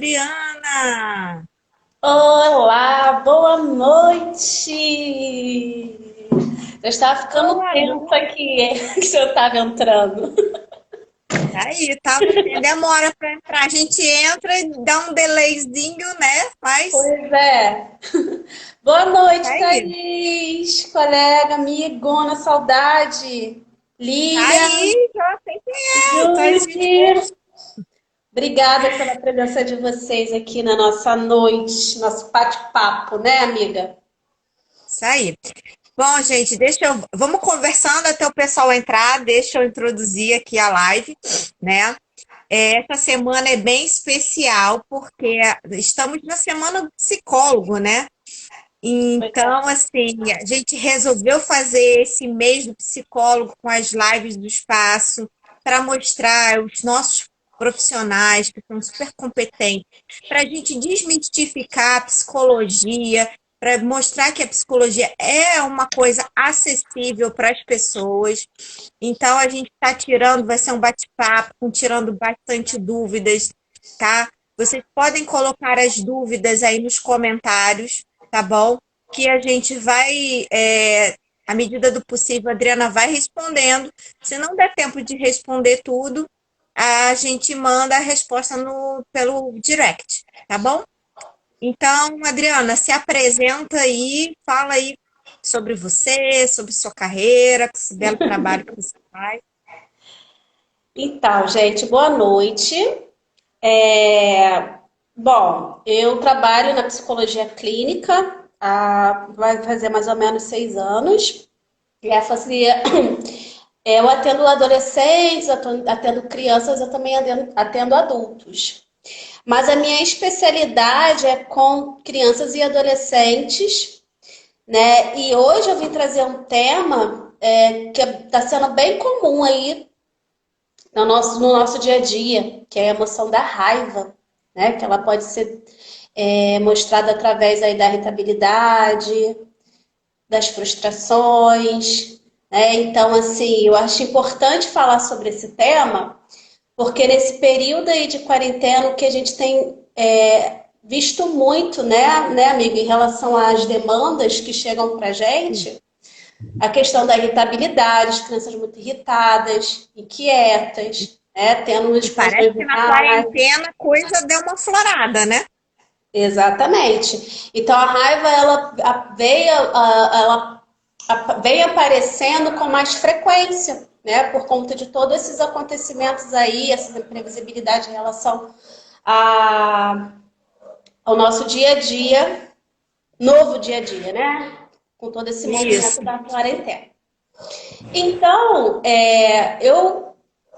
Adriana! Olá, boa noite! Eu estava ficando Boa tensa noite! aqui que você estava entrando. Aí, tava sem demora para entrar. A gente entra e dá um delayzinho, né? Mas Pois é. Boa tá noite, aí. Thaís, colega, amigona, saudade. Tá Lilian, aí, já sei quem é, o Thales Julie. Bittencourt. Obrigada pela presença de vocês aqui na nossa noite, nosso bate-papo, né, amiga? Isso aí. Bom, gente, vamos conversando até o pessoal entrar, deixa eu introduzir aqui a live, né? Essa semana é bem especial porque estamos na semana do psicólogo, né? Pois é. Então, assim, a gente resolveu fazer esse mês do psicólogo com as lives do espaço para mostrar os nossos profissionais que são super competentes, para a gente desmistificar a psicologia, para mostrar que a psicologia é uma coisa acessível para as pessoas. Então, a gente está tirando, vai ser um bate-papo, tirando bastante dúvidas, tá? Vocês podem colocar as dúvidas aí nos comentários, tá bom? Que a gente vai, à medida do possível, a Adriana vai respondendo. Se não der tempo de responder tudo, a gente manda a resposta pelo direct, tá bom? Então, Adriana, se apresenta aí, fala aí sobre você, sobre sua carreira, esse belo trabalho que você faz. Então, gente, boa noite. Bom, eu trabalho na psicologia clínica vai fazer mais ou menos 6 anos. E eu atendo adolescentes, atendo crianças, eu também atendo adultos. Mas a minha especialidade é com crianças e adolescentes, né? E hoje eu vim trazer um tema que está sendo bem comum aí no nosso dia a dia, que é a emoção da raiva, né? Que ela pode ser mostrada através aí da irritabilidade, das frustrações, né? Então, assim, eu acho importante falar sobre esse tema, porque nesse período aí de quarentena, o que a gente tem visto muito, né, amigo, em relação às demandas que chegam para a gente, a questão da irritabilidade, as crianças muito irritadas, inquietas, né, tendo E parece explosões de que na raiva. quarentena a coisa deu uma florada, né? Exatamente. Então a raiva ela vem aparecendo com mais frequência, né? Por conta de todos esses acontecimentos aí, essa imprevisibilidade em relação a, ao nosso dia a dia, novo dia a dia, né? Com todo esse movimento Isso. da quarentena. Então,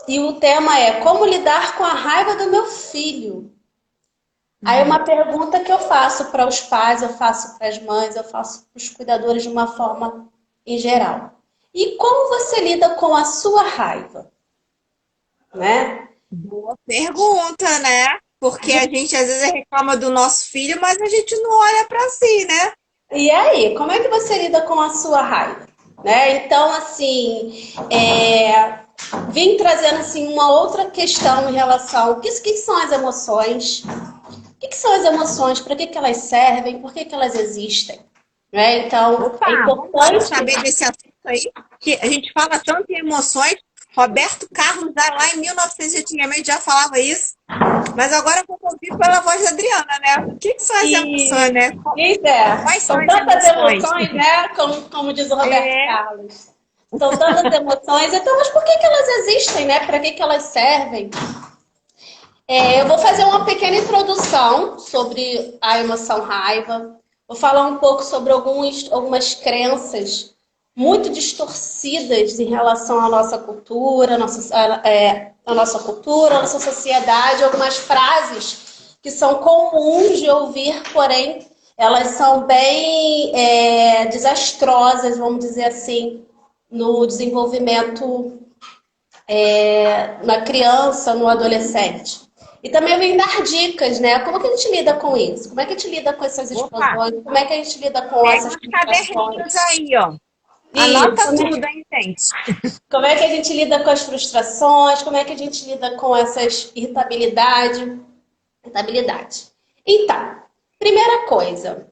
e o tema é como lidar com a raiva do meu filho. Aí uma pergunta que eu faço para os pais, eu faço para as mães, eu faço para os cuidadores de uma forma em geral. E como você lida com a sua raiva, né? Boa pergunta, né? Porque a gente às vezes reclama do nosso filho, mas a gente não olha para si, né? E aí, como é que você lida com a sua raiva? Né? Então, assim, vim trazendo assim, uma outra questão em relação ao que são as emoções, o que são as emoções, para que elas servem, por que elas existem. Né? Então, é Opa, vamos importante. saber desse assunto aí, que a gente fala tanto em emoções. Roberto Carlos, lá em 1900, antigamente já falava isso, mas agora eu vou ouvir pela voz da Adriana, né? O que são as emoções, E, né? pois Quais são são as tantas emoções? emoções, né? Como diz o Roberto É, Carlos. São tantas emoções, então, mas por que elas existem, né? Para que elas servem? Eu vou fazer uma pequena introdução sobre a emoção raiva. Vou falar um pouco sobre algumas crenças muito distorcidas em relação à nossa cultura, a nossa sociedade, algumas frases que são comuns de ouvir, porém elas são bem desastrosas, vamos dizer assim, no desenvolvimento na criança, no adolescente. E também vem dar dicas, né? Como que a gente lida com isso? Como é que a gente lida com essas opa, explosões? Como é que a gente lida com pega essas uns caderninhos frustrações? aí, ó. Isso, Anota tudo, hein, gente? como é que a gente lida com as frustrações? Como é que a gente lida com essas irritabilidades? Estabilidade. Então, primeira coisa,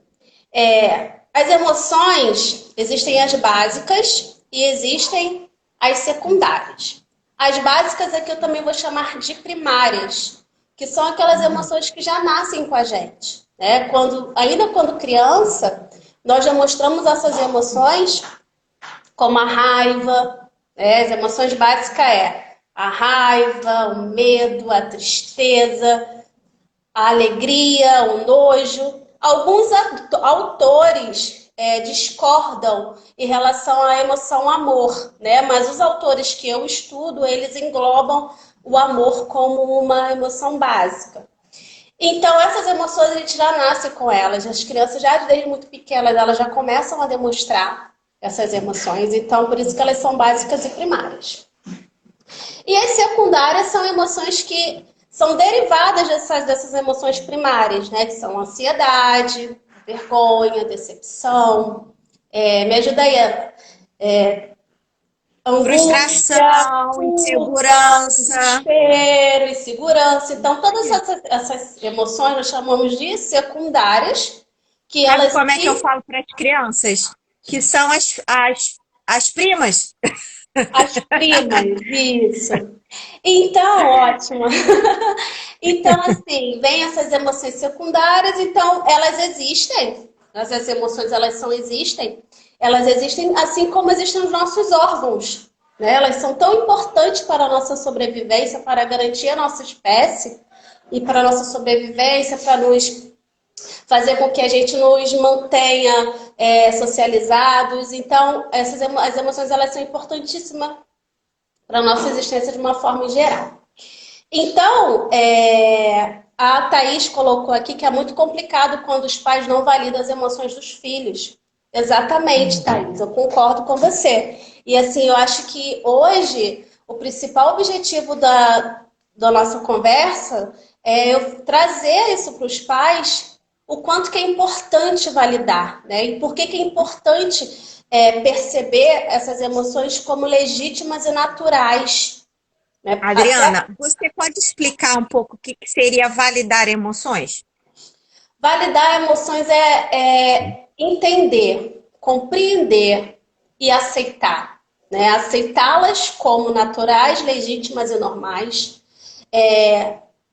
as emoções, existem as básicas e existem as secundárias. As básicas aqui eu também vou chamar de primárias, que são aquelas emoções que já nascem com a gente, né? Ainda quando criança, nós já mostramos essas emoções como a raiva, né? As emoções básicas a raiva, o medo, a tristeza, a alegria, o nojo. Alguns autores discordam em relação à emoção amor, né? Mas os autores que eu estudo, eles englobam o amor como uma emoção básica. Então, essas emoções a gente já nasce com elas. As crianças, já desde muito pequenas, elas já começam a demonstrar essas emoções. Então, por isso que elas são básicas e primárias. E as secundárias são emoções que são derivadas dessas emoções primárias, né? Que são ansiedade, vergonha, decepção. Me ajuda aí. Angústia, frustração, insegurança. Desespero, insegurança. Então, todas essas emoções nós chamamos de secundárias. Que Sabe elas como é que eu falo para as crianças? Que são as primas. As primas, isso. Então, ótimo. Então, assim, vem essas emoções secundárias, então elas existem. Essas emoções, elas existem assim como existem os nossos órgãos, né? Elas são tão importantes para a nossa sobrevivência, para garantir a nossa espécie e para a nossa sobrevivência, para nos fazer com que a gente nos mantenha socializados. Então, as emoções, elas são importantíssimas para a nossa existência de uma forma geral. Então, a Thaís colocou aqui que é muito complicado quando os pais não validam as emoções dos filhos. Exatamente, Thaís, eu concordo com você. E assim, eu acho que hoje o principal objetivo da nossa conversa é eu trazer isso para os pais, o quanto que é importante validar, né? E por que é importante perceber essas emoções como legítimas e naturais. Né? Adriana, você pode explicar um pouco o que seria validar emoções? Validar emoções é entender, compreender e aceitar. Né? Aceitá-las como naturais, legítimas e normais.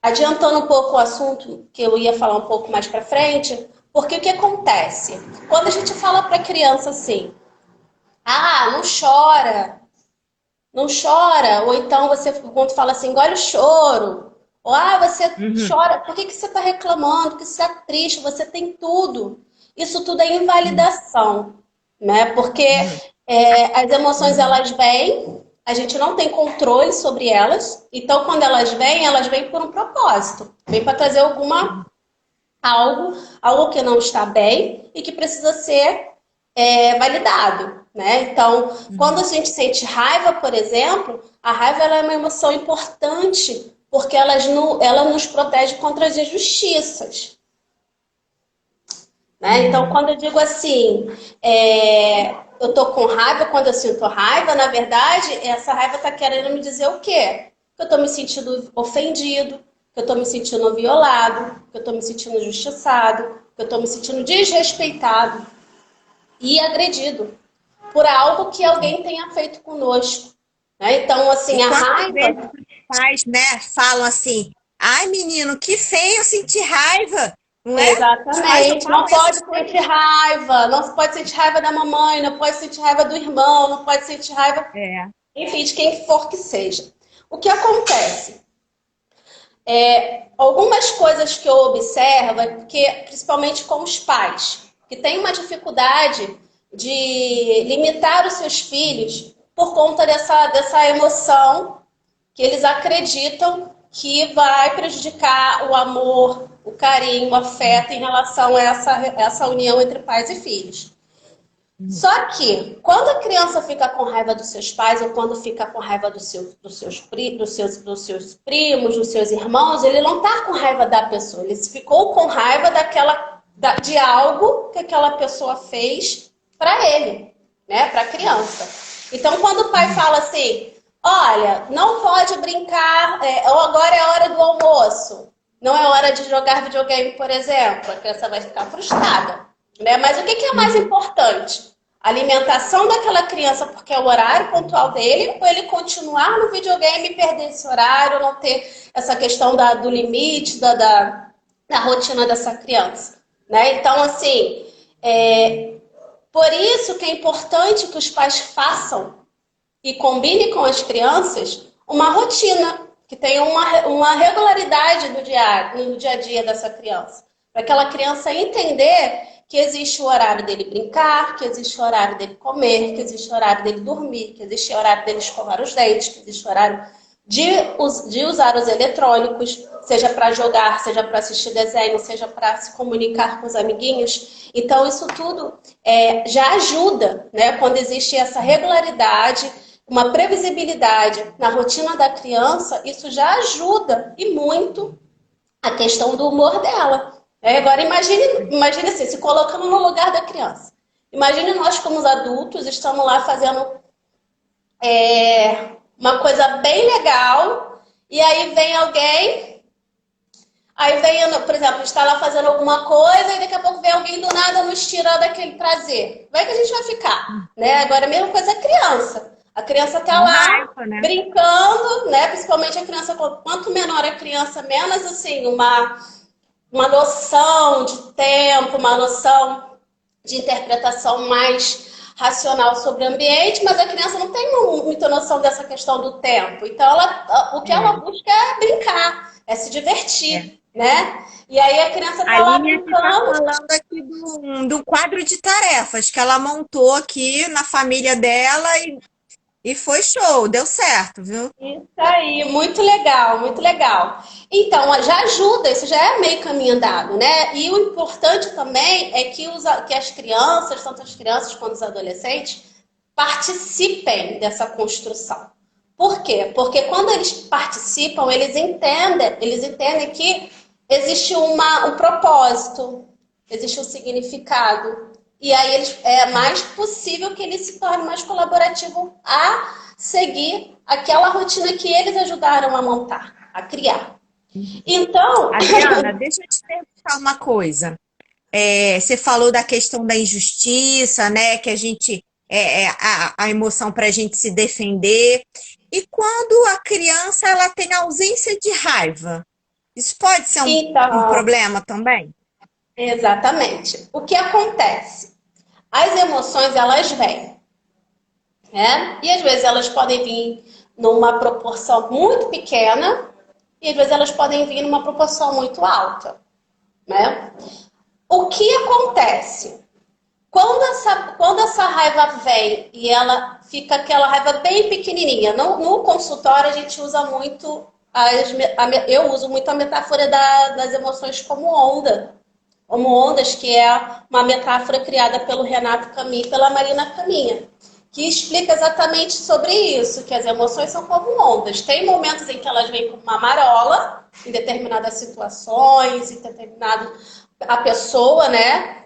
Adiantando um pouco o assunto, que eu ia falar um pouco mais para frente, porque o que acontece? Quando a gente fala para a criança assim, não chora, não chora, ou então quando fala assim, engole o choro, ou você chora, por que você está reclamando, por que você está triste, você tem tudo. Isso tudo é invalidação, né? Porque as emoções, elas vêm, a gente não tem controle sobre elas, então quando elas vêm por um propósito, vem para trazer algo que não está bem e que precisa ser validado, né? Então, quando a gente sente raiva, por exemplo, a raiva ela é uma emoção importante porque ela nos protege contra as injustiças. Né? Então, quando eu digo assim, eu tô com raiva, quando eu sinto raiva, na verdade, essa raiva está querendo me dizer o quê? Que eu estou me sentindo ofendido, que eu estou me sentindo violado, que eu estou me sentindo injustiçado, que eu estou me sentindo desrespeitado e agredido por algo que alguém tenha feito conosco. Né? Então, assim, a raiva... Os pais, né, falam assim, ai menino, que feio sentir raiva. Não é? Exatamente, não pode sentir raiva, não pode sentir raiva da mamãe, não pode sentir raiva do irmão, não pode sentir raiva, enfim, de quem for que seja. O que acontece? Algumas coisas que eu observo, porque, principalmente com os pais, que têm uma dificuldade de limitar os seus filhos por conta dessa emoção que eles acreditam que vai prejudicar o amor, o carinho, o afeto em relação a essa união entre pais e filhos. Só que, quando a criança fica com raiva dos seus pais, ou quando fica com raiva dos seus primos, dos seus irmãos, ele não está com raiva da pessoa, ele ficou com raiva de algo que aquela pessoa fez para ele, né, para a criança. Então, quando o pai fala assim, olha, não pode brincar, agora é a hora do almoço. não é hora de jogar videogame, por exemplo, a criança vai ficar frustrada, né? Mas o que é mais importante? A alimentação daquela criança, porque é o horário pontual dele, ou ele continuar no videogame e perder esse horário, não ter essa questão do limite, da rotina dessa criança, né? Então, assim, por isso que é importante que os pais façam e combine com as crianças uma rotina, que tenha uma regularidade no dia a dia dessa criança. Para aquela criança entender que existe o horário dele brincar, que existe o horário dele comer, que existe o horário dele dormir, que existe o horário dele escovar os dentes, que existe o horário de usar os eletrônicos, seja para jogar, seja para assistir desenho, seja para se comunicar com os amiguinhos. Então, isso tudo já ajuda, né? Quando existe essa regularidade, uma previsibilidade na rotina da criança, isso já ajuda e muito a questão do humor dela. Agora, imagine assim, se colocando no lugar da criança. Imagine nós, como os adultos, estamos lá fazendo uma coisa bem legal, e aí vem alguém, por exemplo, está lá fazendo alguma coisa, e daqui a pouco vem alguém do nada nos tirar daquele prazer. Como é que a gente vai ficar? Né? Agora, a mesma coisa a criança. A criança está lá brincando, né? Principalmente a criança, quanto menor a criança, menos assim, uma noção de tempo, uma noção de interpretação mais racional sobre o ambiente, mas a criança não tem muita noção dessa questão do tempo. Então, o que ela busca é brincar, é se divertir, né? E aí a criança está lá brincando. Tá falando aqui do quadro de tarefas que ela montou aqui na família dela e foi show, deu certo, viu? Isso aí, muito legal, muito legal. Então, já ajuda, isso já é meio caminho andado, né? E o importante também é que as crianças, tanto as crianças quanto os adolescentes, participem dessa construção. Por quê? Porque quando eles participam, eles entendem que existe um propósito, existe um significado. E aí é mais possível que ele se torne mais colaborativo a seguir aquela rotina que eles ajudaram a montar, a criar. Então... Adriana, deixa eu te perguntar uma coisa. Você falou da questão da injustiça, né? Que a gente... a emoção para a gente se defender. E quando a criança ela tem ausência de raiva, isso pode ser um problema também? Exatamente. O que acontece? As emoções, elas vêm, né? E às vezes elas podem vir numa proporção muito pequena e às vezes elas podem vir numa proporção muito alta, né? O que acontece? Quando essa raiva vem e ela fica aquela raiva bem pequenininha, no consultório a gente usa muito, eu uso muito a metáfora das emoções como onda. Como ondas, que é uma metáfora criada pelo Renato Caminha e pela Marina Caminha, que explica exatamente sobre isso, que as emoções são como ondas. Tem momentos em que elas vêm como uma marola, em determinadas situações, em determinado... A pessoa, né?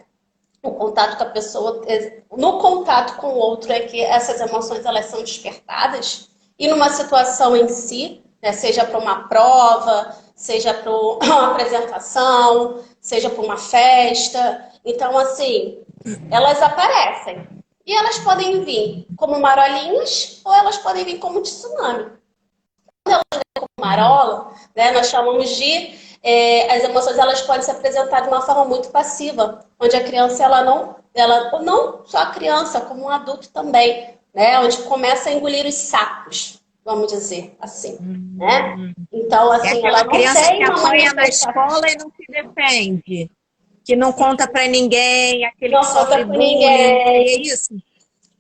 O contato com a pessoa, no contato com o outro é que essas emoções elas são despertadas, e numa situação em si, né, seja para uma prova, seja para uma apresentação, seja para uma festa. Então, assim, elas aparecem. E elas podem vir como marolinhas ou elas podem vir como tsunami. Quando elas vêm como marola, né, nós chamamos de... as emoções elas podem se apresentar de uma forma muito passiva, onde a criança, ela não só a criança, como um adulto também, né, onde começa a engolir os sapos, vamos dizer assim, né? Então, assim, ela não criança tem que uma apanha na escola e não se defende, que não conta para ninguém, aquele não que sofre conta com bullying, ninguém. é isso?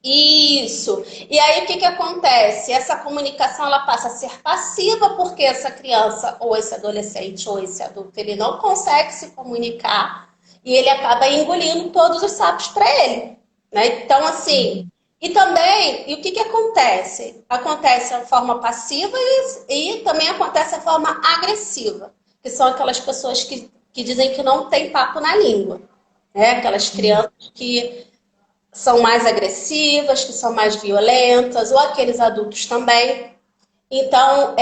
Isso. E aí o que acontece? Essa comunicação ela passa a ser passiva porque essa criança ou esse adolescente ou esse adulto ele não consegue se comunicar e ele acaba engolindo todos os sapos para ele, né? Então assim, e também, e o que acontece? Acontece a forma passiva e também acontece a forma agressiva, que são aquelas pessoas que dizem que não tem papo na língua, né? Aquelas crianças que são mais agressivas, que são mais violentas, ou aqueles adultos também. Então,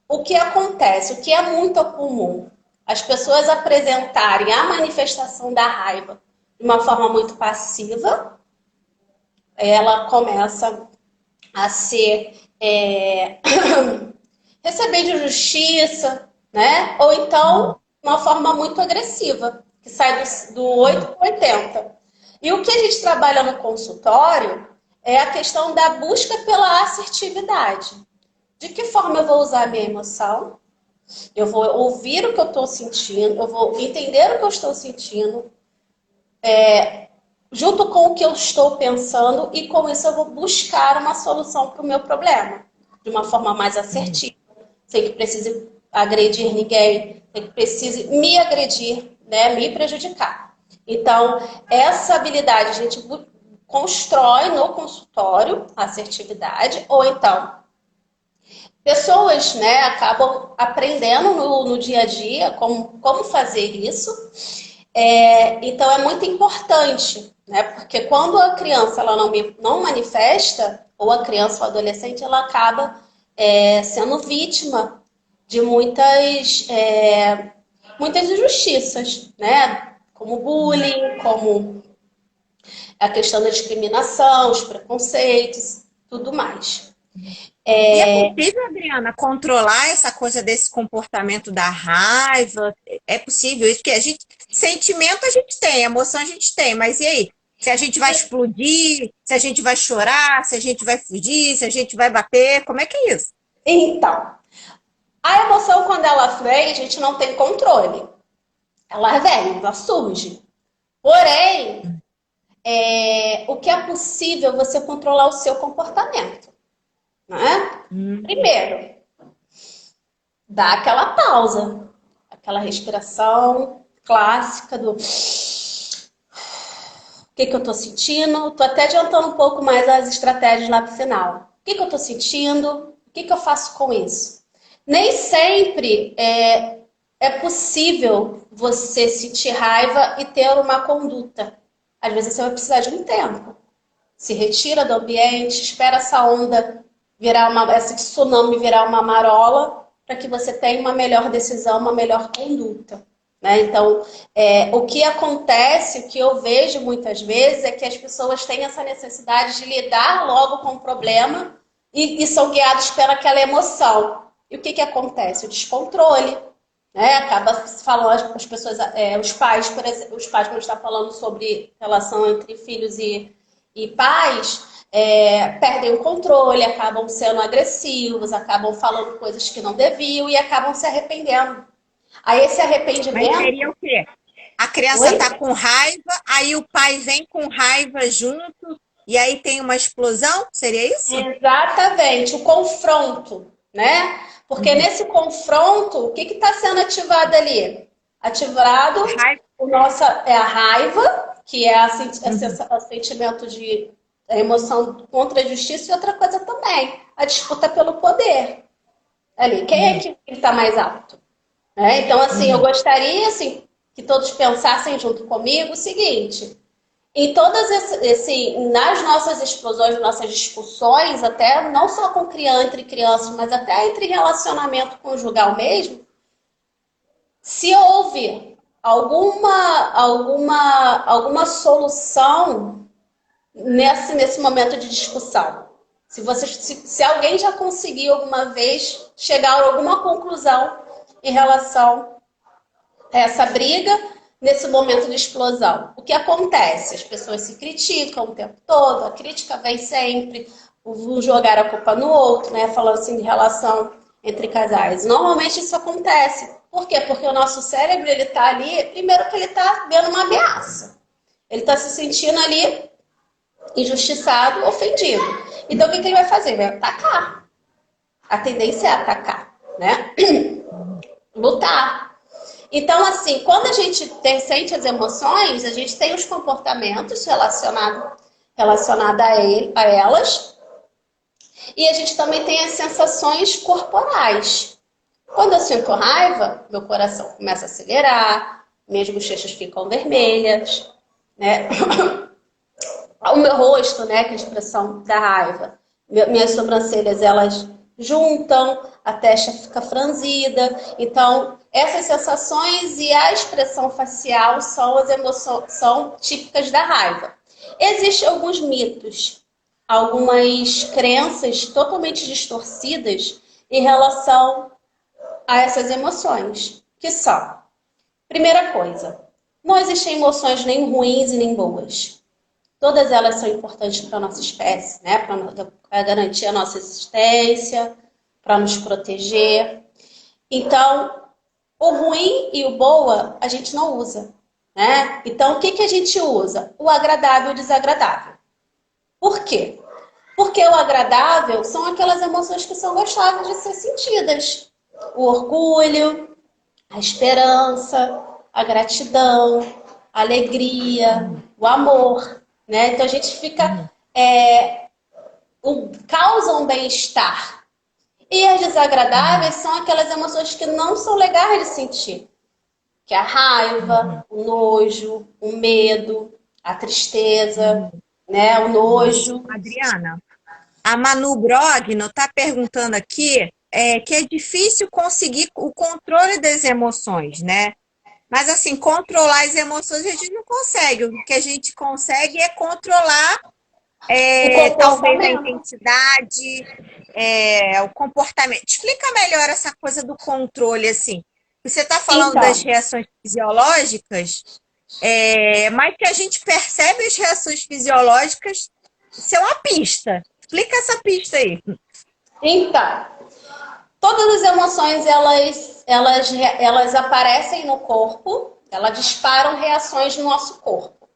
o que acontece, o que é muito comum, as pessoas apresentarem a manifestação da raiva de uma forma muito passiva, ela começa a ser receber de justiça, né? Ou então uma forma muito agressiva, que sai do 8 para 80. E o que a gente trabalha no consultório é a questão da busca pela assertividade. De que forma eu vou usar a minha emoção? Eu vou ouvir o que eu estou sentindo, eu vou entender o que eu estou sentindo, junto com o que eu estou pensando, e com isso eu vou buscar uma solução para o meu problema, de uma forma mais assertiva, sem que precise agredir ninguém, sem que precise me agredir, né, me prejudicar. Então, essa habilidade a gente constrói no consultório, a assertividade, ou então pessoas, né, acabam aprendendo no dia a dia como fazer isso. Então é muito importante, né, porque quando a criança ela não manifesta, ou a criança ou adolescente, ela acaba sendo vítima de muitas injustiças, né, como bullying, como a questão da discriminação, os preconceitos, tudo mais. E é possível, Adriana, controlar essa coisa desse comportamento da raiva? É possível isso? Porque sentimento a gente tem, emoção a gente tem, mas e aí? Se a gente vai explodir, se a gente vai chorar, se a gente vai fugir, se a gente vai bater, como é que é isso? Então, a emoção, quando ela vem, a gente não tem controle. Ela vem, ela surge. Porém, o que é possível você controlar o seu comportamento, né? Primeiro, dá aquela pausa, aquela respiração clássica do o que eu tô sentindo. Tô até adiantando um pouco mais as estratégias lá pro final. O que eu tô sentindo? O que eu faço com isso? Nem sempre é possível você sentir raiva e ter uma conduta. Às vezes você vai precisar de um tempo. Se retira do ambiente, espera essa onda esse tsunami virar uma marola, para que você tenha uma melhor decisão, uma melhor conduta. Né? Então, o que acontece, o que eu vejo muitas vezes, é que as pessoas têm essa necessidade de lidar logo com o problema e são guiados pelaquela emoção. E o que acontece? O descontrole. Né? Acaba falando, as pessoas, os pais, por exemplo, os pais, quando está falando sobre relação entre filhos e pais, perdem o controle, acabam sendo agressivos, acabam falando coisas que não deviam e acabam se arrependendo. Aí esse Mas arrependimento... seria o quê? A criança Oi? está com raiva, aí o pai vem com raiva junto, e aí tem uma explosão? Seria isso? Exatamente, o confronto, né? Porque nesse confronto, o que está sendo ativado ali? Ativado Raiva. a raiva, que é o sentimento de a emoção contra a justiça, e outra coisa também, a disputa pelo poder. Ali, quem é que está mais alto? Então, assim, eu gostaria assim, que todos pensassem junto comigo o seguinte: em todas nas nossas explosões, nas nossas discussões, até não só entre crianças, mas até entre relacionamento conjugal mesmo, se houve alguma solução nesse momento de discussão, se alguém já conseguiu alguma vez chegar a alguma conclusão em relação a essa briga, nesse momento de explosão, o que acontece? As pessoas se criticam o tempo todo, a crítica vem sempre, um jogar a culpa no outro, né? Falando assim de relação entre casais. Normalmente isso acontece. Por quê? Porque o nosso cérebro, ele tá ali, primeiro que ele tá vendo uma ameaça. Ele tá se sentindo ali injustiçado, ofendido. Então o que ele vai fazer? Vai atacar. A tendência é atacar, né? Lutar. Então, assim, quando a gente sente as emoções, a gente tem os comportamentos relacionados a elas, e a gente também tem as sensações corporais. Quando eu sinto raiva, meu coração começa a acelerar, minhas bochechas ficam vermelhas, né? O meu rosto, né, que é a expressão da raiva, minhas sobrancelhas, elas juntam, a testa fica franzida. Então, essas sensações e a expressão facial são as emoções, são típicas da raiva. Existem alguns mitos, algumas crenças totalmente distorcidas em relação a essas emoções, que são, primeira coisa, não existem emoções nem ruins e nem boas. Todas elas são importantes para a nossa espécie, né? Para garantir a nossa existência, para nos proteger. Então, o ruim e o boa a gente não usa, né? Então, o que a gente usa? O agradável e o desagradável. Por quê? Porque o agradável são aquelas emoções que são gostosas de ser sentidas. O orgulho, a esperança, a gratidão, a alegria, o amor, né? Então a gente fica causa um bem-estar. E as desagradáveis são aquelas emoções que não são legais de sentir, que é a raiva, o nojo, o medo, a tristeza, né? O nojo. Adriana, a Manu Brogno está perguntando aqui que é difícil conseguir o controle das emoções, né? Mas assim, controlar as emoções a gente não consegue. O que a gente consegue é controlar O talvez a comportamento. intensidade, o comportamento. Explica melhor essa coisa do controle, assim. Você está falando das Então, reações fisiológicas, mas que a gente percebe as reações fisiológicas ser uma pista. Explica essa pista aí. então, todas as emoções elas aparecem no corpo, elas disparam reações no nosso corpo,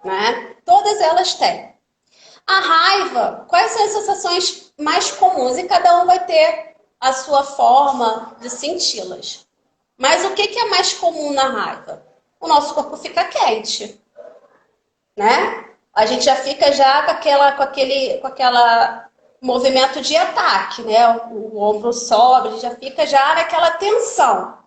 né? Todas elas têm. A raiva, quais são as sensações mais comuns? E cada um vai ter a sua forma de senti-las. Mas o que é mais comum na raiva? O nosso corpo fica quente, né? A gente já fica já com aquela movimento de ataque, né? O ombro sobe, a gente já fica já naquela tensão.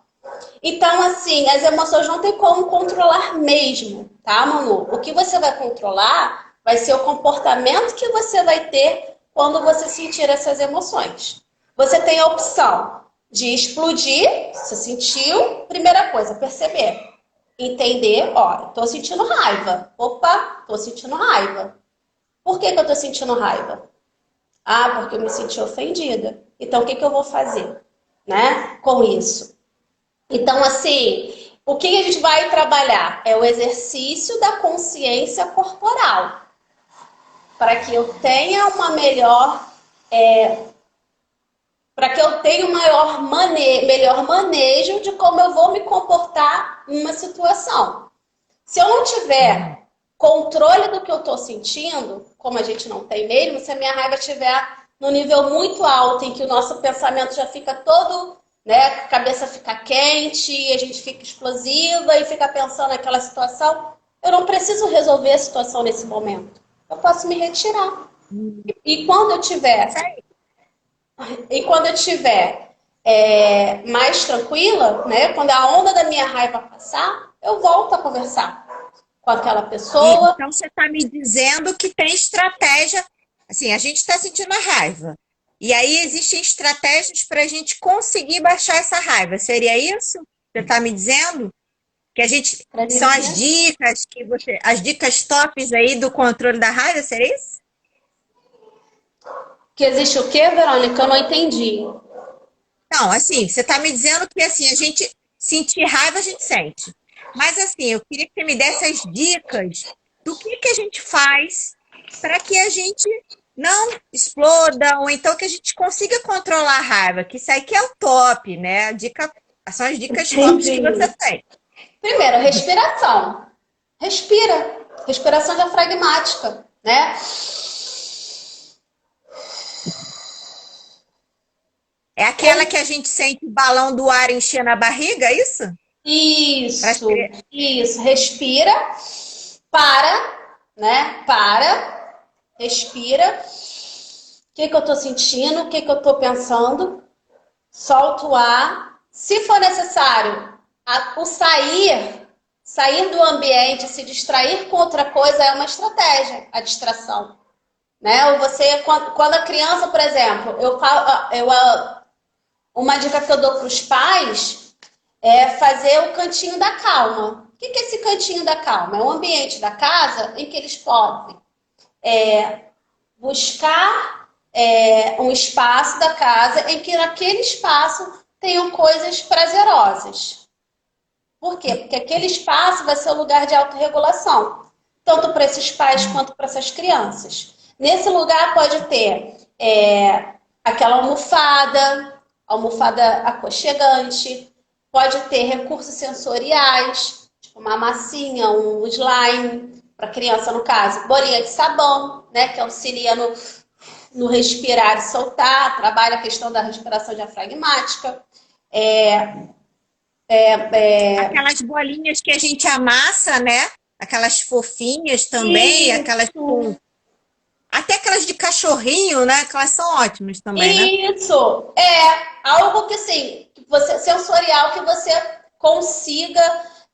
Então, assim, as emoções não tem como controlar mesmo, tá, Manu? O que você vai controlar vai ser o comportamento que você vai ter quando você sentir essas emoções. Você tem a opção de explodir, se sentiu, primeira coisa, perceber. Entender, ó, tô sentindo raiva. Opa, tô sentindo raiva. Por que eu tô sentindo raiva? Ah, porque eu me senti ofendida. Então, o que eu vou fazer, né, com isso? Então, assim, o que a gente vai trabalhar é o exercício da consciência corporal, para que eu tenha uma melhor, para que eu tenha um melhor manejo de como eu vou me comportar em uma situação. Se eu não tiver controle do que eu estou sentindo, como a gente não tem mesmo, se a minha raiva estiver no nível muito alto, em que o nosso pensamento já fica todo, né, a cabeça fica quente, a gente fica explosiva e fica pensando naquela situação, eu não preciso resolver a situação nesse momento. Eu posso me retirar. E quando eu tiver, mais tranquila, né, quando a onda da minha raiva passar, eu volto a conversar com aquela pessoa. Então, você está me dizendo que tem estratégia. Assim, a gente está sentindo a raiva. E aí existem estratégias para a gente conseguir baixar essa raiva. Seria isso? Você está me dizendo? Que a gente. São as dicas que você. As dicas tops aí do controle da raiva, seria isso? Que existe o quê, Verônica? Eu não entendi. Não, assim, você está me dizendo que assim, a gente sentir raiva, a gente sente. Mas assim, eu queria que você me desse as dicas do que a gente faz para que a gente não exploda, ou então que a gente consiga controlar a raiva, que isso aí que é o top, né? São as dicas tops que você tem. Primeiro, respiração. Respira. Respiração diafragmática, né? É aquela que a gente sente o balão do ar encher na barriga, é isso? Isso. Respira, né? Respira. O que eu tô sentindo? O que eu tô pensando? Solta o ar. Se for necessário, o sair do ambiente, se distrair com outra coisa é uma estratégia, a distração. né? Ou você, quando a criança, por exemplo, uma dica que eu dou para os pais é fazer o cantinho da calma. O que é esse cantinho da calma? É um ambiente da casa em que eles podem buscar um espaço da casa em que naquele espaço tenham coisas prazerosas. Por quê? Porque aquele espaço vai ser o lugar de autorregulação, tanto para esses pais quanto para essas crianças. Nesse lugar pode ter aquela almofada aconchegante, pode ter recursos sensoriais, tipo uma massinha, um slime, para criança, no caso, bolinha de sabão, né, que auxilia no respirar e soltar, trabalha a questão da respiração diafragmática. Aquelas bolinhas que a gente amassa, né? Aquelas fofinhas também, aquelas com... Até aquelas de cachorrinho, né? Que elas são ótimas também, né? Isso, algo que assim, sensorial, que você consiga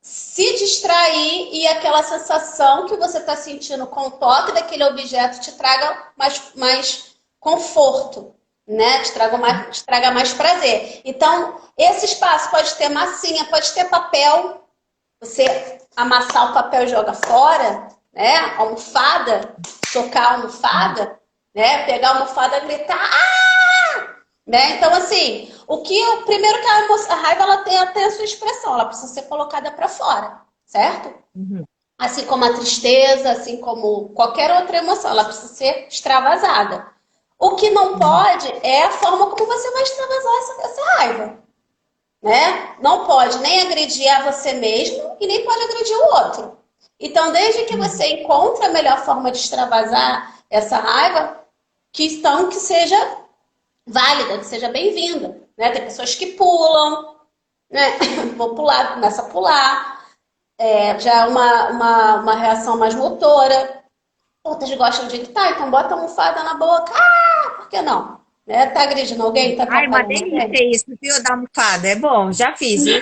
se distrair e aquela sensação que você está sentindo com o toque daquele objeto te traga mais conforto, né? Te traga mais prazer. Então, esse espaço pode ter massinha, pode ter papel, você amassar o papel e joga fora, né? Almofada, tocar a almofada, né? Pegar a almofada e gritar, né? Então, assim, primeiro que a raiva ela tem até a sua expressão, ela precisa ser colocada para fora, certo? Assim como a tristeza, assim como qualquer outra emoção, ela precisa ser extravasada. O que não pode é a forma como você vai extravasar essa raiva, né? Não pode nem agredir a você mesmo e nem pode agredir o outro. Então, desde que você encontre a melhor forma de extravasar essa raiva, que seja válida, que seja bem-vinda, né? Tem pessoas que pulam, né? Vou pular, começa a pular, já é uma reação mais motora. Outras gostam de gritar, então bota a almofada na boca, por que não? Né? Tá agredindo alguém? Tá Ai, uma atrapalhando alguém? delícia isso, viu, da almofada. É bom, já fiz, viu?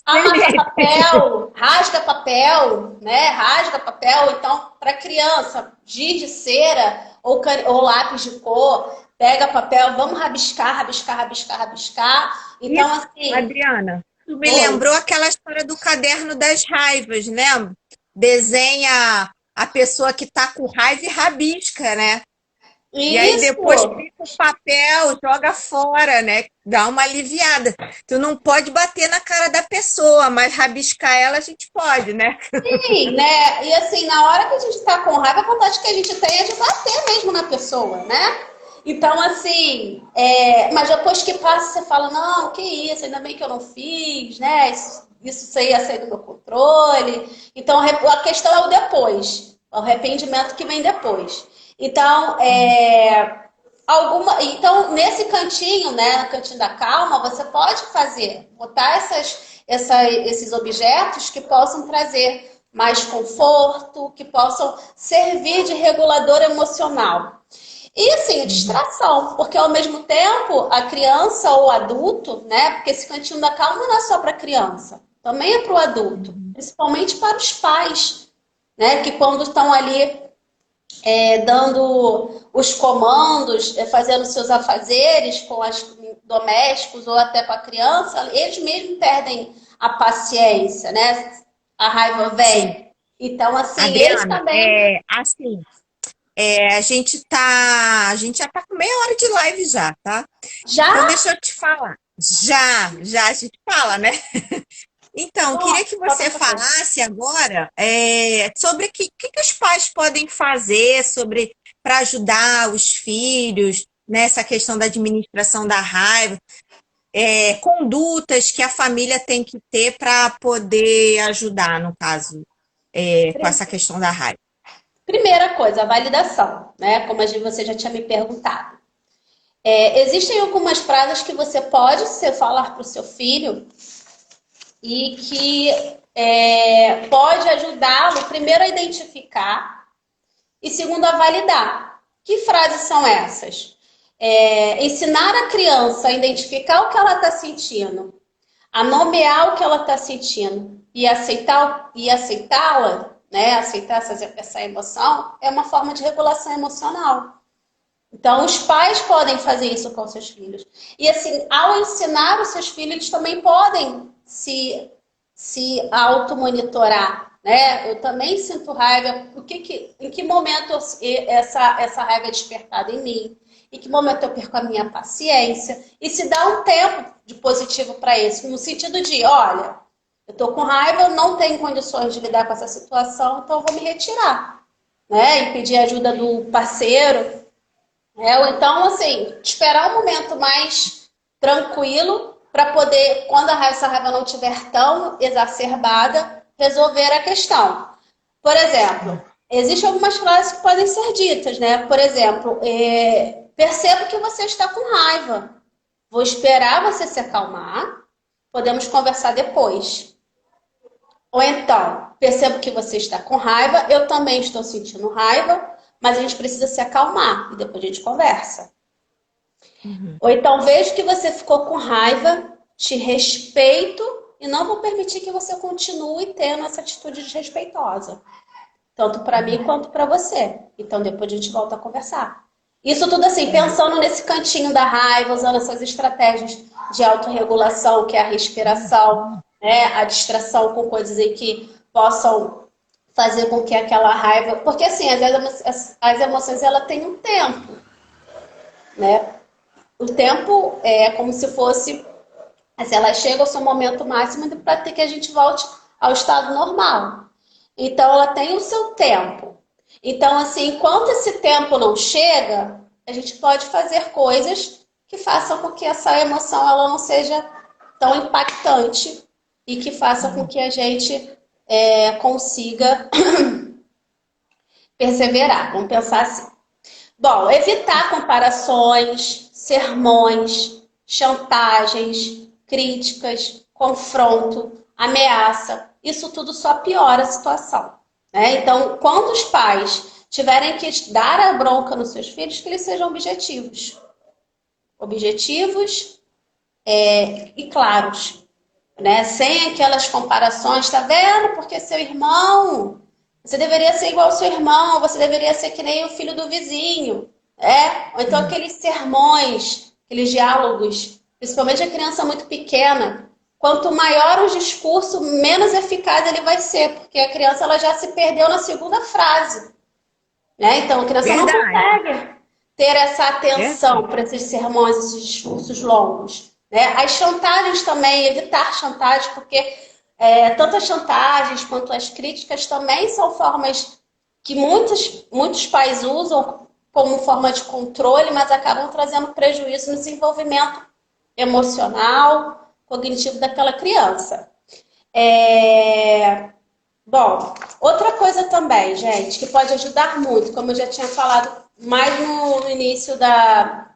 Amassa papel, rasga papel, né? Rasga papel. Então, para criança, giz de cera ou lápis de cor, pega papel, vamos rabiscar, rabiscar, rabiscar, rabiscar. Então, Isso, assim, Adriana, tu me lembrou aquela história do caderno das raivas, né? Desenha a pessoa que tá com raiva e rabisca, né? E aí depois isso. pica o papel, joga fora, né? Dá uma aliviada. Tu não pode bater na cara da pessoa, mas rabiscar ela a gente pode, né? Sim, né? E assim, na hora que a gente tá com raiva, a vontade que a gente tem é de bater mesmo na pessoa, né? Então, assim, mas depois que passa, você fala, não, que isso, ainda bem que eu não fiz, né? Isso ia sair do meu controle. Então, a questão é o depois, o arrependimento que vem depois. Então, então, nesse cantinho, né, no cantinho da calma, você pode botar esses objetos que possam trazer mais conforto, que possam servir de regulador emocional. E assim, distração, porque ao mesmo tempo a criança ou o adulto, né? Porque esse cantinho da calma não é só para criança, também é para o adulto, principalmente para os pais, né? Que quando estão ali dando os comandos, fazendo seus afazeres com os domésticos ou até com a criança, eles mesmos perdem a paciência, né? A raiva vem. Então, assim, eles Adriana, também. a gente já tá com meia hora de live já, tá? Então Já? deixa eu te falar. Já a gente fala, né? Então, queria que você falasse agora sobre o que os pais podem fazer para ajudar os filhos nessa questão da administração da raiva, condutas que a família tem que ter para poder ajudar, no caso, com essa questão da raiva. Primeira coisa, a validação, né? Como você já tinha me perguntado. Existem algumas frases que você pode falar para o seu filho e que pode ajudá-lo, primeiro, a identificar e, segundo, a validar. Que frases são essas? Ensinar a criança a identificar o que ela está sentindo, a nomear o que ela está sentindo e aceitá-la, né, aceitar essa emoção, é uma forma de regulação emocional. Então, os pais podem fazer isso com seus filhos. E assim, ao ensinar os seus filhos, eles também podem se automonitorar, né? Eu também sinto raiva. Em que momento essa raiva é despertada em mim? Em que momento eu perco a minha paciência? E se dá um tempo de positivo para isso, no sentido de, olha, eu estou com raiva, eu não tenho condições de lidar com essa situação, então eu vou me retirar, né? E pedir ajuda do parceiro. Ou então, assim, esperar um momento mais tranquilo para poder, quando essa raiva não estiver tão exacerbada, resolver a questão. Por exemplo, existem algumas frases que podem ser ditas, né? Por exemplo, percebo que você está com raiva. Vou esperar você se acalmar. Podemos conversar depois. Ou então, percebo que você está com raiva. Eu também estou sentindo raiva. Mas a gente precisa se acalmar e depois a gente conversa. Ou então, vejo que você ficou com raiva, te respeito e não vou permitir que você continue tendo essa atitude desrespeitosa. Tanto para mim quanto para você. Então, depois a gente volta a conversar. Isso tudo assim, pensando nesse cantinho da raiva, usando essas estratégias de autorregulação, que é a respiração, né? A distração com coisas aí que possam fazer com que aquela raiva... Porque, assim, as emoções, ela tem um tempo, né? O tempo é como se fosse... Assim, ela chega ao seu momento máximo para ter que a gente volte ao estado normal. Então, ela tem o seu tempo. Então, assim, enquanto esse tempo não chega, a gente pode fazer coisas que façam com que essa emoção ela não seja tão impactante e que faça com que a gente consiga perseverar. Vamos pensar assim. Bom, evitar comparações, sermões, chantagens, críticas, confronto, ameaça. Isso tudo só piora a situação, né? Então, quando os pais tiverem que dar a bronca nos seus filhos, que eles sejam objetivos. Objetivos e claros, né? Sem aquelas comparações, tá vendo? Porque seu irmão... Você deveria ser igual ao seu irmão, você deveria ser que nem o filho do vizinho. Ou então aqueles sermões, aqueles diálogos, principalmente a criança muito pequena. Quanto maior o discurso, menos eficaz ele vai ser, porque a criança ela já se perdeu na segunda frase. Né? Então a criança não consegue ter essa atenção para esses sermões, esses discursos longos. Né? As chantagens também, evitar chantagens, porque... tanto as chantagens quanto as críticas também são formas que muitos pais usam como forma de controle, mas acabam trazendo prejuízo no desenvolvimento emocional, cognitivo daquela criança. Bom, outra coisa também, gente, que pode ajudar muito, como eu já tinha falado mais no início da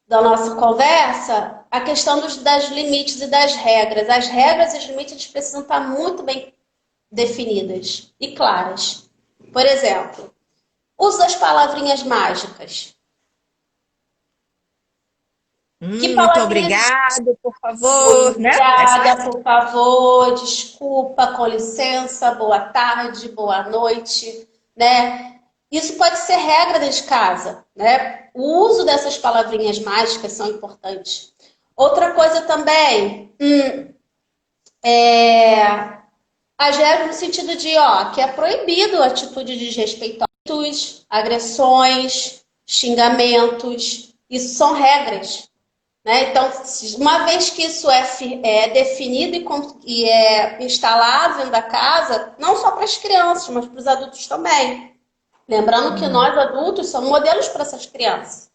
nossa conversa, a questão das limites e das regras. As regras e os limites eles precisam estar muito bem definidas e claras. Por exemplo, uso das palavrinhas mágicas. Muito obrigado, por favor. Obrigada, por favor, desculpa, com licença, boa tarde, boa noite, né? Isso pode ser regra dentro de casa, né? O uso dessas palavrinhas mágicas são importantes. Outra coisa também, as regras no sentido de, que é proibido a atitude desrespeitosa, agressões, xingamentos, isso são regras. Né? Então, uma vez que isso é definido e é instalado dentro da casa, não só para as crianças, mas para os adultos também. Lembrando que nós, adultos, somos modelos para essas crianças.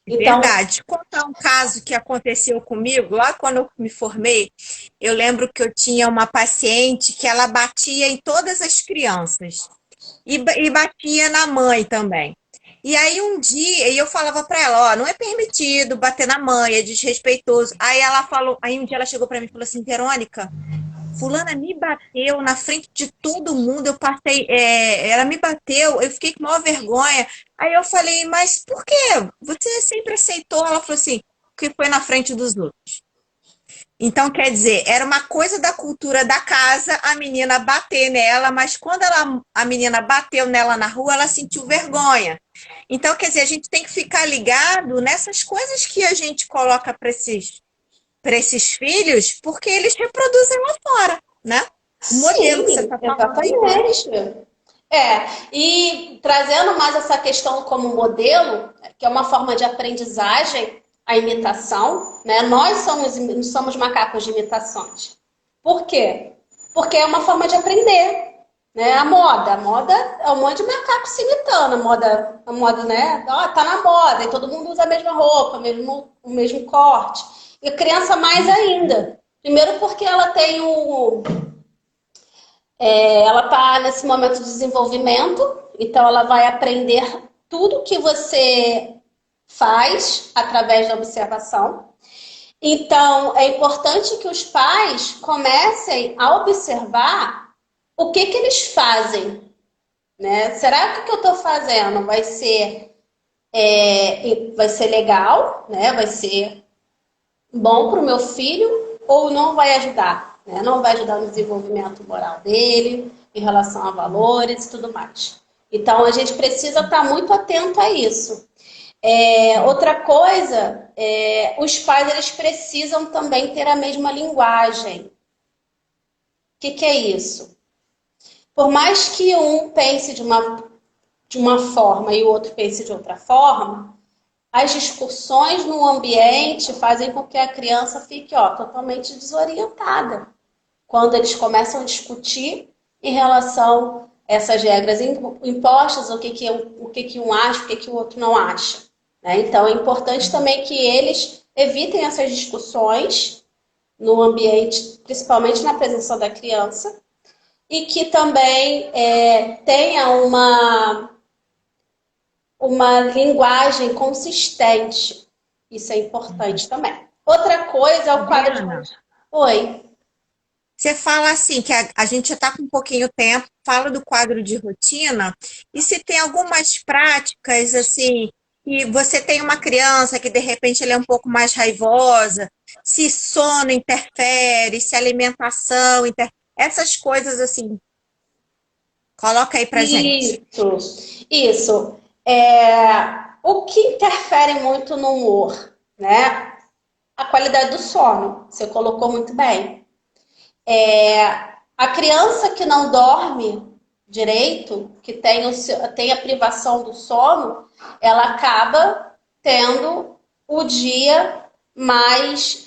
Então, verdade. Contar um caso que aconteceu comigo, lá quando eu me formei, eu lembro que eu tinha uma paciente que ela batia em todas as crianças e batia na mãe também. E aí um dia, eu falava para ela, não é permitido bater na mãe, é desrespeitoso. Aí um dia ela chegou para mim e falou assim, Verônica, fulana me bateu na frente de todo mundo, eu passei, ela me bateu, eu fiquei com maior vergonha. Aí eu falei, mas por quê? Você sempre aceitou? Ela falou assim, porque foi na frente dos outros. Então, quer dizer, era uma coisa da cultura da casa a menina bater nela, mas quando a menina bateu nela na rua, ela sentiu vergonha. Então, quer dizer, a gente tem que ficar ligado nessas coisas que a gente coloca para esses filhos, porque eles reproduzem lá fora, né? O modelo que você Sim, está falando aí, né? exatamente. E trazendo mais essa questão como modelo, que é uma forma de aprendizagem, a imitação, né? Nós somos macacos de imitações. Por quê? Porque é uma forma de aprender, né? A moda é um monte de macaco se imitando, a moda, né? Ó, tá na moda, e todo mundo usa a mesma roupa, o mesmo corte. E a criança mais ainda. Primeiro porque ela tem ela está nesse momento de desenvolvimento, então ela vai aprender tudo que você faz através da observação. Então, é importante que os pais comecem a observar o que eles fazem, né? Será que o que eu estou fazendo vai ser legal, né? Vai ser bom para o meu filho ou não vai ajudar, né? Não vai ajudar no desenvolvimento moral dele, em relação a valores e tudo mais. Então, a gente precisa estar muito atento a isso. Outra coisa, os pais eles precisam também ter a mesma linguagem. O que é isso? Por mais que um pense de uma forma e o outro pense de outra forma, as discussões no ambiente fazem com que a criança fique totalmente desorientada quando eles começam a discutir em relação a essas regras impostas, o que um acha, o que o outro não acha, né? Então é importante também que eles evitem essas discussões no ambiente, principalmente na presença da criança, e que também tenha uma linguagem consistente. Isso é importante também. Outra coisa é o quadro de Adriana, rotina. Oi. você fala assim, que a gente já está com um pouquinho tempo, fala do quadro de rotina, e se tem algumas práticas, assim, que você tem uma criança que de repente ela é um pouco mais raivosa, se sono interfere, se alimentação interfere, essas coisas assim, coloca aí pra gente. Isso. O que interfere muito no humor, né? A qualidade do sono. Você colocou muito bem. A criança que não dorme direito, que tem a privação do sono, ela acaba tendo o dia mais.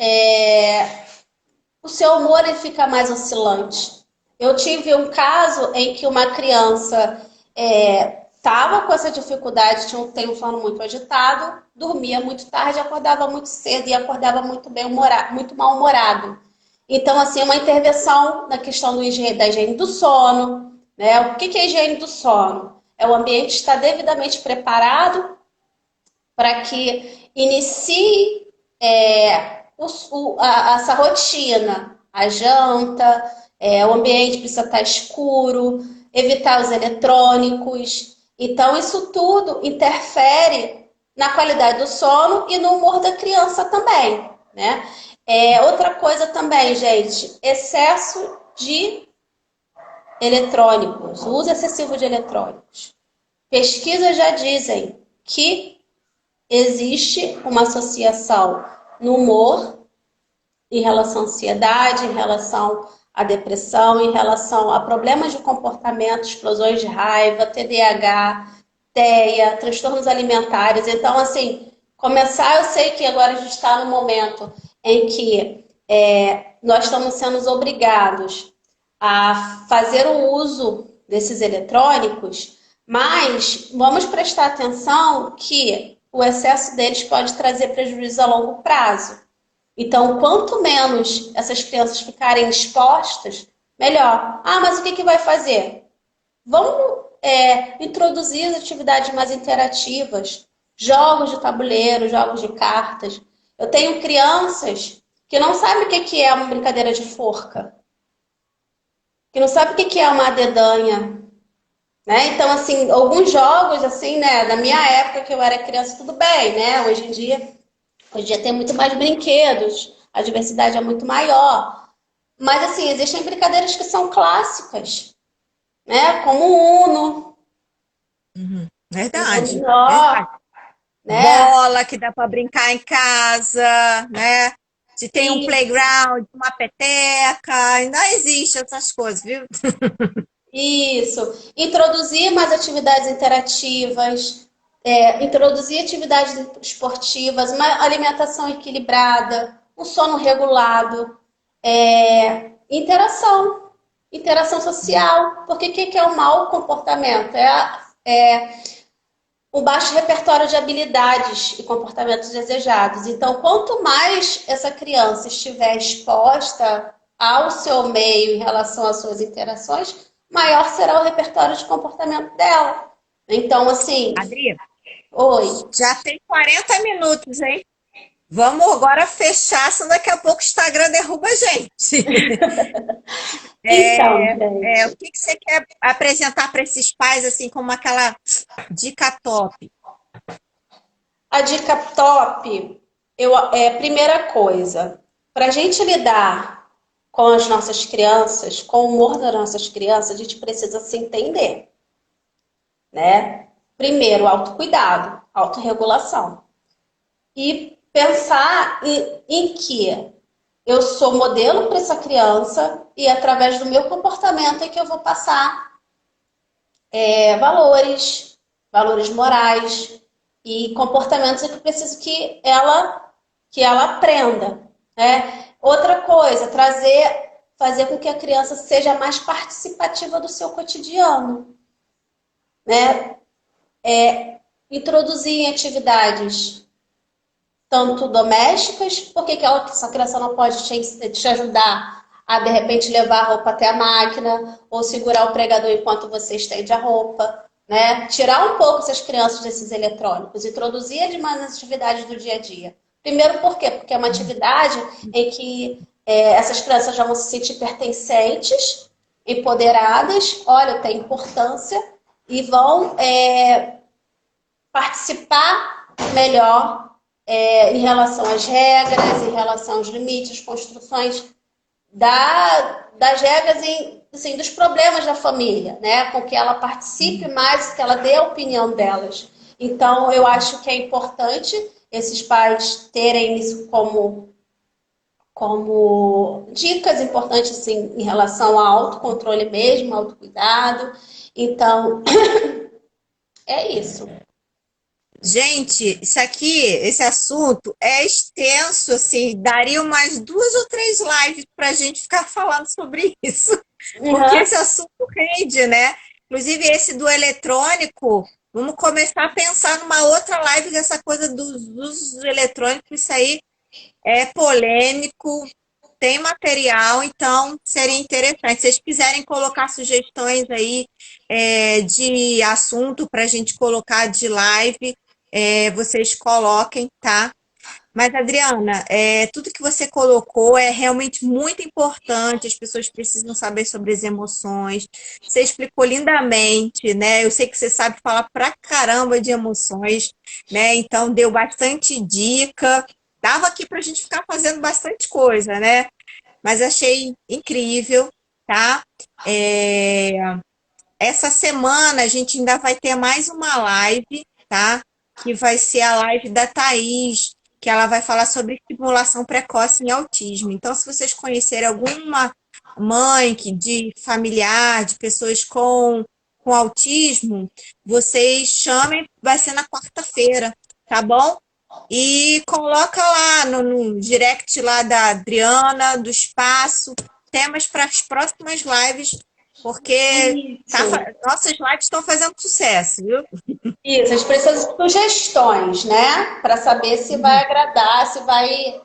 O seu humor ele fica mais oscilante. Eu tive um caso em que uma criança estava com essa dificuldade, tem um sono muito agitado, dormia muito tarde, acordava muito cedo e acordava muito bem humorado, muito mal-humorado. Então, assim, uma intervenção na questão da higiene do sono, né? O que é a higiene do sono? É o ambiente estar devidamente preparado para que inicie essa rotina, a janta, o ambiente precisa estar escuro, evitar os eletrônicos. Então, isso tudo interfere na qualidade do sono e no humor da criança também, né? Outra coisa também, gente, excesso de eletrônicos, o uso excessivo de eletrônicos. Pesquisas já dizem que existe uma associação no humor em relação à ansiedade, em relação à depressão, em relação a problemas de comportamento, explosões de raiva, TDAH, TEA, transtornos alimentares. Então, assim, eu sei que agora a gente está no momento em que nós estamos sendo obrigados a fazer o uso desses eletrônicos, mas vamos prestar atenção que o excesso deles pode trazer prejuízo a longo prazo. Então, quanto menos essas crianças ficarem expostas, melhor. Ah, mas o que vai fazer? Vamos introduzir as atividades mais interativas, jogos de tabuleiro, jogos de cartas. Eu tenho crianças que não sabem o que é uma brincadeira de forca, que não sabem o que é uma dedanha, né? Então, assim, alguns jogos, assim, né, na minha época que eu era criança, tudo bem, né? Hoje em dia tem muito mais brinquedos, a diversidade é muito maior. Mas, assim, existem brincadeiras que são clássicas, né? Como o Uno, Uhum. o Verdade, verdade. dominó, né? Bola que dá para brincar em casa, né? Se tem um E playground, uma peteca, ainda existe essas coisas, viu? isso. Introduzir mais atividades interativas, introduzir atividades esportivas, uma alimentação equilibrada, um sono regulado, interação, interação social. Porque o que é o mau comportamento? O baixo repertório de habilidades e comportamentos desejados. Então, quanto mais essa criança estiver exposta ao seu meio em relação às suas interações, maior será o repertório de comportamento dela. Então, assim, Adri, oi. já tem 40 minutos, hein? Vamos agora fechar, senão daqui a pouco o Instagram derruba a gente. Então, O gente, que que você quer apresentar para esses pais, assim, como aquela dica top? a dica top, primeira coisa, para a gente lidar com as nossas crianças, com o humor das nossas crianças, a gente precisa se entender, né? Primeiro, autocuidado, autorregulação. E pensar em que eu sou modelo para essa criança e através do meu comportamento é que eu vou passar valores, valores morais e comportamentos que eu preciso que ela aprenda, né? Outra coisa, fazer com que a criança seja mais participativa do seu cotidiano, né? Introduzir em atividades tanto domésticas, porque essa criança não pode te ajudar a, de repente, levar a roupa até a máquina ou segurar o pregador enquanto você estende a roupa, né? Tirar um pouco essas crianças desses eletrônicos, introduzir nas atividades do dia a dia. Primeiro, por quê? Porque é uma atividade em que essas crianças já vão se sentir pertencentes, empoderadas, olha, tem importância, e vão participar melhor em relação às regras, em relação aos limites, construções das regras e assim, dos problemas da família, né? Com que ela participe mais, que ela dê a opinião delas. Então, eu acho que é importante esses pais terem isso como dicas importantes assim, em relação ao autocontrole mesmo, autocuidado. Então, é isso. Gente, esse assunto é extenso, assim, daria umas 2 ou 3 lives para a gente ficar falando sobre isso, porque Uhum. esse assunto rende, né? Inclusive esse do eletrônico, vamos começar a pensar numa outra live dessa coisa dos usos eletrônicos, isso aí é polêmico, tem material, então seria interessante. Se vocês quiserem colocar sugestões aí de assunto para a gente colocar de live, vocês coloquem, tá? Mas, Adriana, tudo que você colocou é realmente muito importante. As pessoas precisam saber sobre as emoções. Você explicou lindamente, né? Eu sei que você sabe falar pra caramba de emoções, né? Então, deu bastante dica. Dava aqui para a gente ficar fazendo bastante coisa, né? Mas achei incrível, tá? É, Essa semana a gente ainda vai ter mais uma live, tá? Que vai ser a live da Thaís, que ela vai falar sobre estimulação precoce em autismo. Então, se vocês conhecerem alguma mãe de familiar, de pessoas com autismo, vocês chamem, vai ser na quarta-feira, tá bom? E coloca lá no direct lá da Adriana, do espaço, temas para as próximas lives, porque Isso. nossas lives estão fazendo sucesso, viu? Isso, a gente precisa de sugestões, né? Para saber se vai agradar, se vai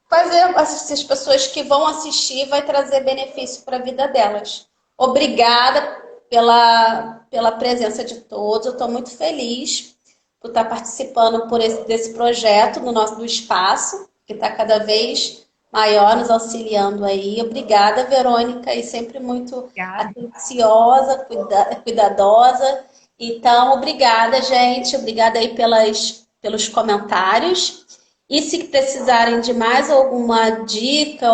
fazer as pessoas que vão assistir vai trazer benefício para a vida delas. Obrigada pela presença de todos. Eu estou muito feliz por estar participando desse projeto do espaço, que está cada vez maior, nos auxiliando aí. Obrigada, Verônica, e sempre muito Obrigada. atenciosa, cuidadosa. Então, obrigada, gente. Obrigada aí pelos comentários. E se precisarem de mais alguma dica,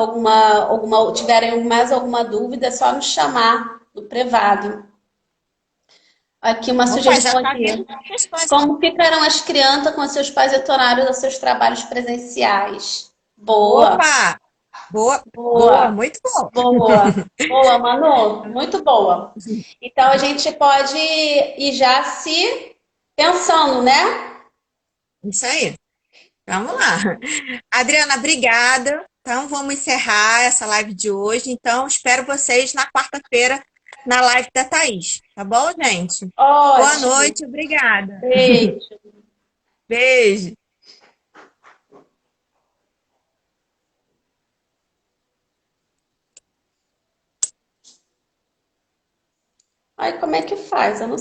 tiverem mais alguma dúvida, é só nos chamar no privado. Aqui uma Opa, já sugestão está aqui. vindo questões. Como ficarão as crianças com seus pais retornados aos seus trabalhos presenciais? Boa, Opa, boa, boa, boa, muito bom. boa, boa, Manu, muito boa. Então a gente pode ir já se pensando, né? Isso aí. Vamos lá. Adriana, obrigada. Então, vamos encerrar essa live de hoje. Então, espero vocês na quarta-feira na live da Thaís. Tá bom, gente? Boa Ótimo. noite, obrigada. Beijo. Beijo. Ai, como é que faz? Eu não